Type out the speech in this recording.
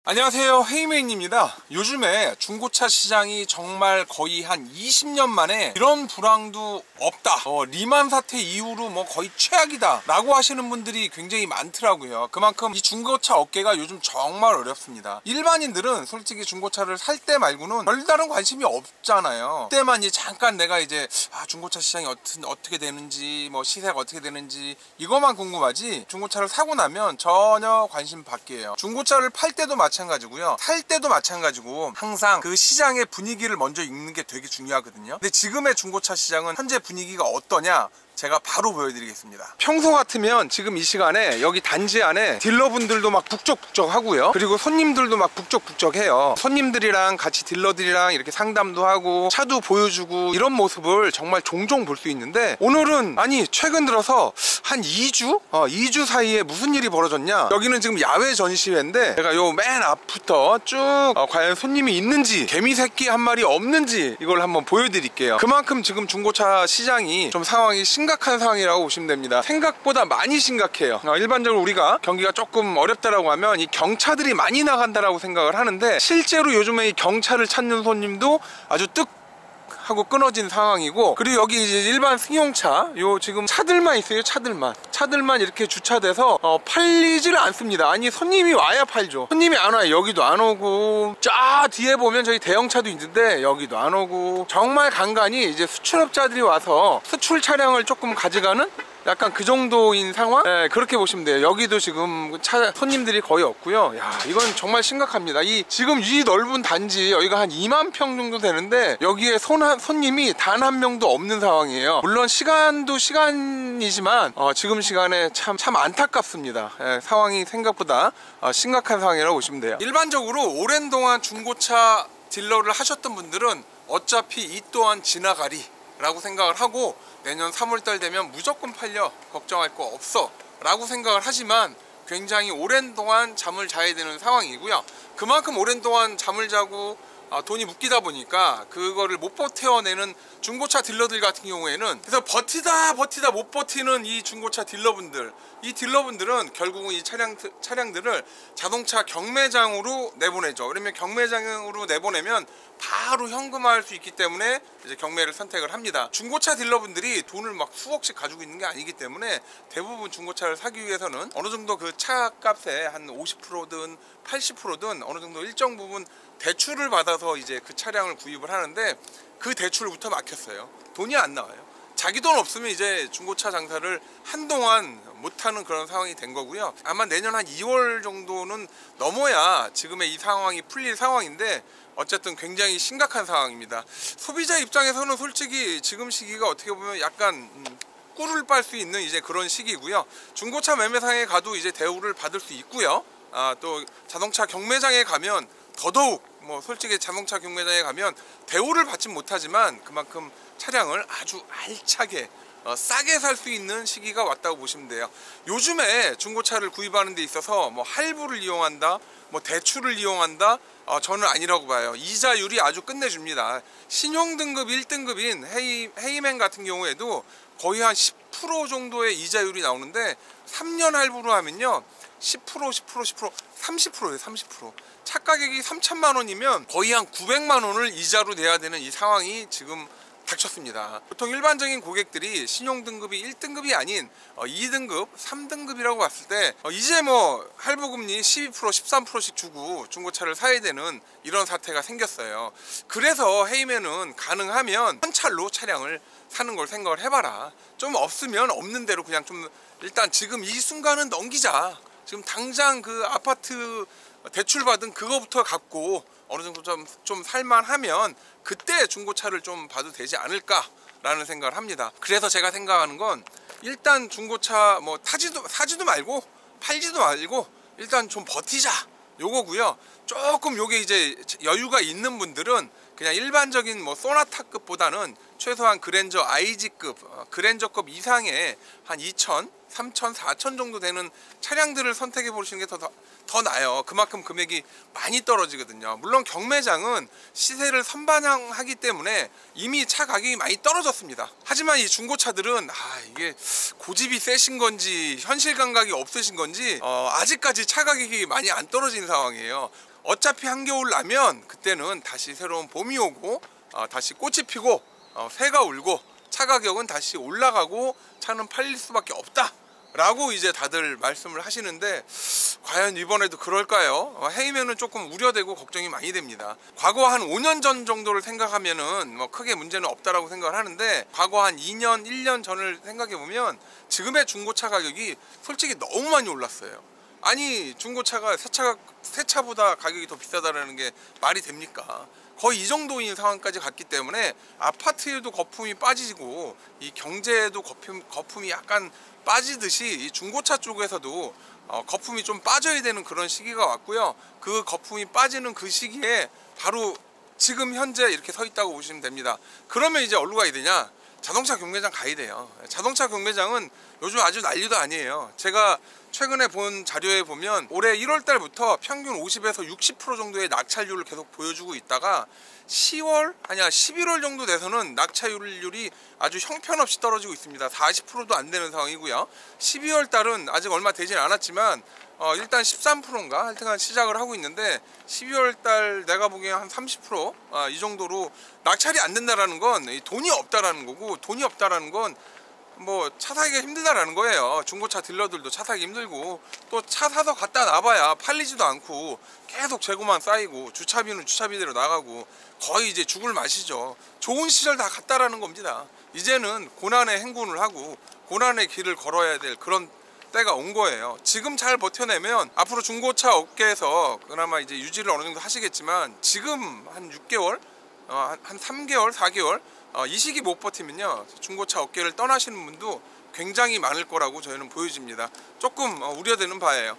안녕하세요, 헤이메인입니다. 요즘에 중고차 시장이 정말 거의 한 20년 만에 이런 불황도 없다, 리만 사태 이후로 거의 최악이다 라고 하시는 분들이 굉장히 많더라고요. 그만큼 이 중고차 업계가 요즘 정말 어렵습니다. 일반인들은 솔직히 중고차를 살 때 말고는 별다른 관심이 없잖아요. 그때만 잠깐 내가 중고차 시장이 어떻게 되는지, 시세가 어떻게 되는지 이것만 궁금하지, 중고차를 사고 나면 전혀 관심 밖이에요. 중고차를 팔 때도 마찬가지고요, 살 때도 마찬가지고, 항상 그 시장의 분위기를 먼저 읽는 게 되게 중요하거든요. 근데 지금의 중고차 시장은 현재 분위기가 어떠냐, 제가 바로 보여드리겠습니다. 평소 같으면 지금 이 시간에 여기 단지 안에 딜러분들도 막 북적북적 하고요, 그리고 손님들도 막 북적북적 해요. 손님들이랑 같이 딜러들이랑 이렇게 상담도 하고 차도 보여주고 이런 모습을 정말 종종 볼 수 있는데, 오늘은 최근 들어서 한 2주 사이에 무슨 일이 벌어졌냐, 여기는 지금 야외 전시회인데 제가 요 맨 앞부터 쭉 과연 손님이 있는지, 개미 새끼 한 마리 없는지 이걸 한번 보여드릴게요. 그만큼 지금 중고차 시장이 좀 상황이 심각한 상황이라고 보시면 됩니다. 생각보다 많이 심각해요. 일반적으로 우리가 경기가 조금 어렵다라고 하면 이 경차들이 많이 나간다라고 생각을 하는데, 실제로 요즘에 이 경차를 찾는 손님도 아주 하고 끊어진 상황이고, 그리고 여기 이제 일반 승용차 지금 차들만 있어요. 차들만 이렇게 주차돼서 팔리지를 않습니다. 손님이 와야 팔죠. 손님이 안 와요. 여기도 안 오고, 쫙 뒤에 보면 저희 대형차도 있는데 여기도 안 오고, 정말 간간히 이제 수출업자들이 와서 수출 차량을 조금 가져가는 약간 그 정도인 상황? 네, 그렇게 보시면 돼요. 여기도 지금 손님들이 거의 없고요. 이건 정말 심각합니다. 지금 이 넓은 단지, 여기가 한 2만 평 정도 되는데 여기에 손님이 단 한 명도 없는 상황이에요. 물론 시간도 시간이지만 지금 시간에 참 안타깝습니다. 상황이 생각보다 심각한 상황이라고 보시면 돼요. 일반적으로 오랜 동안 중고차 딜러를 하셨던 분들은 어차피 이 또한 지나가리 라고 생각을 하고, 내년 3월달 되면 무조건 팔려, 걱정할 거 없어 라고 생각을 하지만, 굉장히 오랜 동안 잠을 자야 되는 상황이고요. 그만큼 오랜 동안 잠을 자고 돈이 묶이다 보니까 그거를 못 버텨내는 중고차 딜러들 같은 경우에는, 그래서 버티다 못 버티는 이 중고차 딜러분들, 이 딜러분들은 결국은 이 차량들을 자동차 경매장으로 내보내죠. 그러면 경매장으로 내보내면 바로 현금화할 수 있기 때문에 이제 경매를 선택을 합니다. 중고차 딜러분들이 돈을 막 수억씩 가지고 있는 게 아니기 때문에, 대부분 중고차를 사기 위해서는 어느 정도 그 차 값에 한 50%든 80%든 어느 정도 일정 부분 대출을 받아서 이제 그 차량을 구입을 하는데, 그 대출부터 막혔어요. 돈이 안 나와요. 자기 돈 없으면 이제 중고차 장사를 한동안 못하는 그런 상황이 된 거고요. 아마 내년 한 2월 정도는 넘어야 지금의 이 상황이 풀릴 상황인데, 어쨌든 굉장히 심각한 상황입니다. 소비자 입장에서는 솔직히 지금 시기가 어떻게 보면 약간 꿀을 빨 수 있는 이제 그런 시기고요. 중고차 매매상에 가도 이제 대우를 받을 수 있고요. 또 자동차 경매장에 가면 더더욱, 솔직히 자동차 경매장에 가면 대우를 받지 못하지만 그만큼 차량을 아주 알차게 싸게 살 수 있는 시기가 왔다고 보시면 돼요. 요즘에 중고차를 구입하는 데 있어서 할부를 이용한다, 대출을 이용한다, 저는 아니라고 봐요. 이자율이 아주 끝내줍니다. 신용등급 1등급인 헤이맨 같은 경우에도 거의 한 10% 정도의 이자율이 나오는데, 3년 할부로 하면요 10%, 30%예요. 30%. 차 가격이 3천만 원이면 거의 한 900만 원을 이자로 내야 되는 이 상황이 지금 닥쳤습니다. 보통 일반적인 고객들이 신용등급이 1등급이 아닌 2등급, 3등급이라고 봤을 때 이제 할부금리 12%, 13%씩 주고 중고차를 사야 되는 이런 사태가 생겼어요. 그래서 헤이맨은 가능하면 현찰로 차량을 사는 걸 생각을 해봐라. 좀 없으면 없는 대로 그냥 좀 일단 지금 이 순간은 넘기자. 지금 당장 그 아파트 대출 받은 그거부터 갚고 어느 정도 좀 살만하면 그때 중고차를 좀 봐도 되지 않을까 라는 생각을 합니다. 그래서 제가 생각하는 건, 일단 중고차 사지도 말고 팔지도 말고 일단 좀 버티자 요거고요. 조금 요게 이제 여유가 있는 분들은 그냥 일반적인 소나타급보다는 최소한 그랜저 IG급, 그랜저급 이상의 한 2천, 3천, 4천 정도 되는 차량들을 선택해 보시는 게 더 나아요. 그만큼 금액이 많이 떨어지거든요. 물론 경매장은 시세를 선반영하기 때문에 이미 차 가격이 많이 떨어졌습니다. 하지만 이 중고차들은 이게 고집이 세신 건지 현실 감각이 없으신 건지 아직까지 차 가격이 많이 안 떨어진 상황이에요. 어차피 한겨울 나면 그때는 다시 새로운 봄이 오고 다시 꽃이 피고 새가 울고 차 가격은 다시 올라가고 차는 팔릴 수밖에 없다 라고 이제 다들 말씀을 하시는데, 과연 이번에도 그럴까요? 해이면은 조금 우려되고 걱정이 많이 됩니다. 과거 한 5년 전 정도를 생각하면은 뭐 크게 문제는 없다라고 생각을 하는데, 과거 한 2년 1년 전을 생각해 보면 지금의 중고차 가격이 솔직히 너무 많이 올랐어요. 아니, 중고차가 새 차보다 가격이 더 비싸다라는 게 말이 됩니까? 거의 이 정도인 상황까지 갔기 때문에 아파트에도 거품이 빠지고 이 경제에도 거품이 약간 빠지듯이 이 중고차 쪽에서도 거품이 좀 빠져야 되는 그런 시기가 왔고요. 그 거품이 빠지는 그 시기에 바로 지금 현재 이렇게 서 있다고 보시면 됩니다. 그러면 이제 어디로 가야 되냐? 자동차 경매장 가야 돼요. 자동차 경매장은 요즘 아주 난리도 아니에요. 제가 최근에 본 자료에 보면 올해 1월 달부터 평균 50에서 60% 정도의 낙찰률을 계속 보여주고 있다가 11월 정도 돼서는 낙찰률이 아주 형편없이 떨어지고 있습니다. 40%도 안 되는 상황이고요. 12월 달은 아직 얼마 되진 않았지만 일단 13%인가 하여튼간 시작을 하고 있는데, 12월 달 내가 보기엔 한 30% 이 정도로 낙찰이 안 된다라는 건 돈이 없다라는 거고, 돈이 없다라는 건 뭐 차 사기가 힘들다라는 거예요. 중고차 딜러들도 차 사기 힘들고, 또 차 사서 갖다 놔봐야 팔리지도 않고 계속 재고만 쌓이고 주차비는 주차비대로 나가고 거의 이제 죽을 맛이죠. 좋은 시절 다 갔다라는 겁니다. 이제는 고난의 행군을 하고 고난의 길을 걸어야 될 그런 때가 온 거예요. 지금 잘 버텨내면 앞으로 중고차 업계에서 그나마 이제 유지를 어느 정도 하시겠지만, 지금 한 6개월, 한 3개월, 4개월 이 시기 못 버티면요, 중고차 업계를 떠나시는 분도 굉장히 많을 거라고 저희는 보여집니다. 조금 우려되는 바예요.